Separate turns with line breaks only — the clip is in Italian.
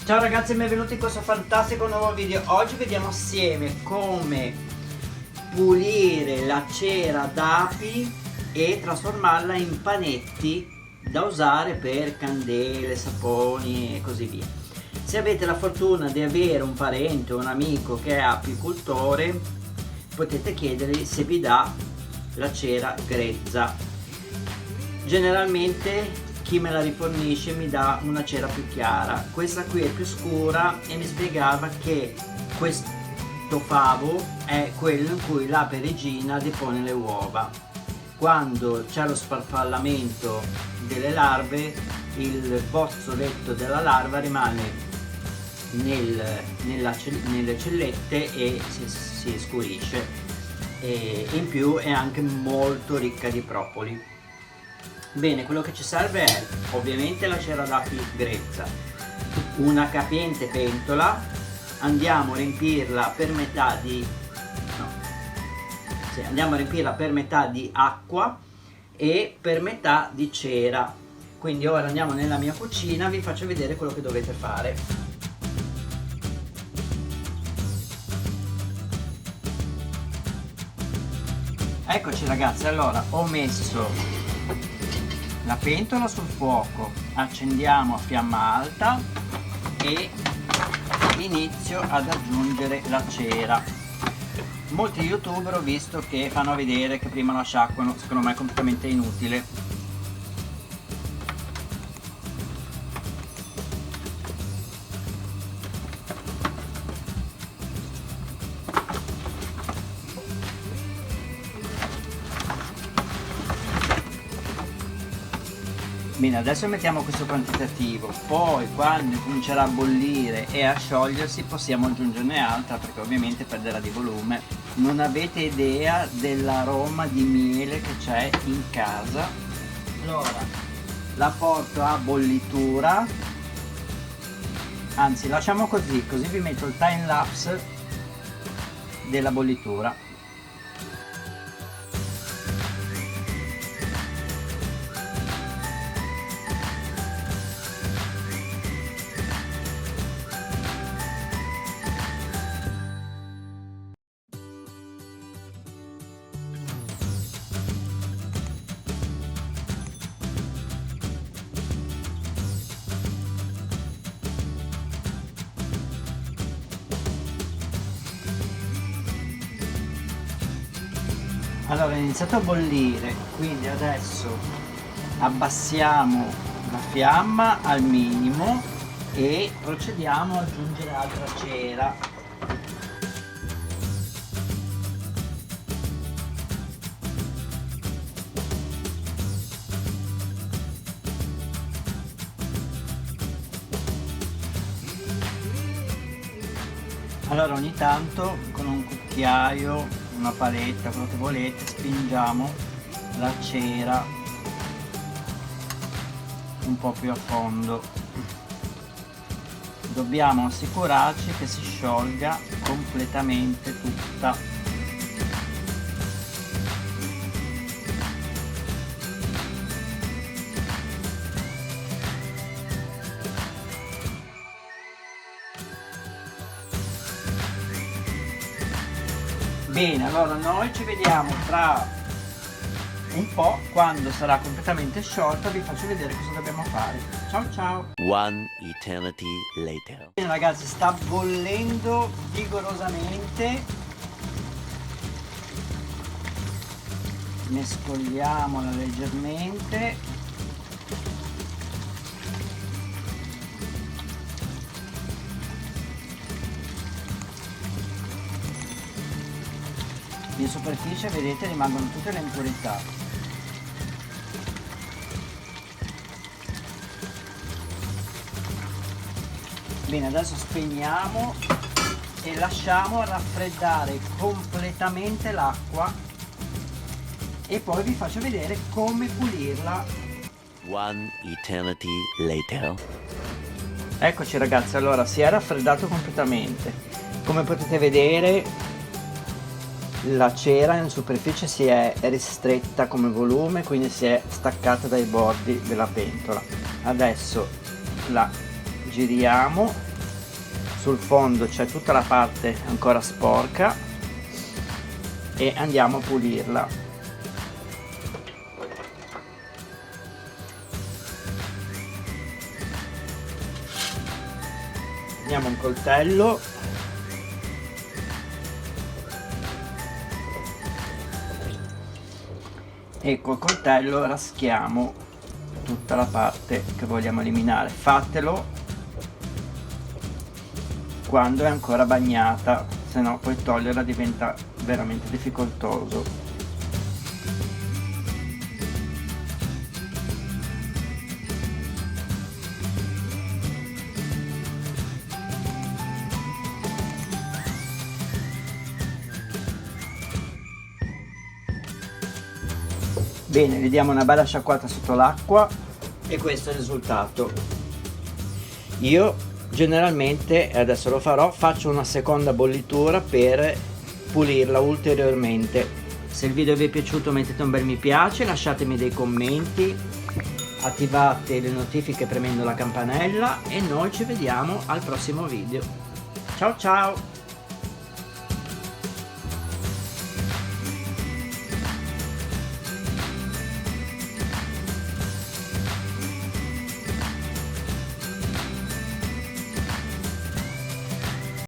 Ciao ragazzi e benvenuti in questo fantastico nuovo video. Oggi vediamo assieme come pulire la cera d'api e trasformarla in panetti da usare per candele, saponi e così via. Se avete la fortuna di avere un parente o un amico che è apicoltore, potete chiedergli se vi dà la cera grezza. Generalmente chi me la rifornisce mi dà una cera più chiara, questa qui è più scura e mi spiegava che questo favo è quello in cui l'ape regina depone le uova. Quando c'è lo sfarfallamento delle larve, il bozzoletto della larva rimane nelle cellette e si scurisce, e in più è anche molto ricca di propoli. Bene, quello che ci serve è ovviamente la cera d'api grezza, una capiente pentola, andiamo a riempirla per metà di acqua e per metà di cera. Quindi ora andiamo nella mia cucina, vi faccio vedere quello che dovete fare. Eccoci ragazzi, allora ho messo la pentola sul fuoco, accendiamo a fiamma alta e inizio ad aggiungere la cera. Molti youtuber ho visto che fanno vedere che prima la sciacquano, secondo me è completamente inutile. Bene, adesso mettiamo questo quantitativo, poi quando comincerà a bollire e a sciogliersi possiamo aggiungerne altra, perché ovviamente perderà di volume. Non avete idea dell'aroma di miele che c'è in casa. Allora la porto a bollitura, anzi lasciamo così vi metto il time lapse della bollitura. Allora è iniziato a bollire, quindi adesso abbassiamo la fiamma al minimo e procediamo ad aggiungere altra cera. Allora ogni tanto con un cucchiaio, una paletta, quello che volete, spingiamo la cera un po' più a fondo. Dobbiamo assicurarci che si sciolga completamente tutta. Bene, allora noi ci vediamo tra un po', quando sarà completamente sciolta vi faccio vedere cosa dobbiamo fare. Ciao ciao!
One eternity later.
Bene ragazzi, sta bollendo vigorosamente. Mescoliamola leggermente. In superficie vedete rimangono tutte le impurità. Bene, adesso spegniamo e lasciamo raffreddare completamente l'acqua e poi vi faccio vedere come pulirla.
One eternity later.
Eccoci ragazzi, allora si è raffreddato completamente. Come potete vedere la cera in superficie si è ristretta come volume, quindi si è staccata dai bordi della pentola. Adesso la giriamo sul fondo c'è tutta la parte ancora sporca e andiamo a pulirla. Prendiamo un coltello e col coltello raschiamo tutta la parte che vogliamo eliminare. Fatelo quando è ancora bagnata, se no poi toglierla diventa veramente difficoltoso. Bene, gli diamo una bella sciacquata sotto l'acqua e questo è il risultato. Io generalmente, e adesso lo farò, faccio una seconda bollitura per pulirla ulteriormente. Se il video vi è piaciuto mettete un bel mi piace, lasciatemi dei commenti, attivate le notifiche premendo la campanella e noi ci vediamo al prossimo video. Ciao ciao!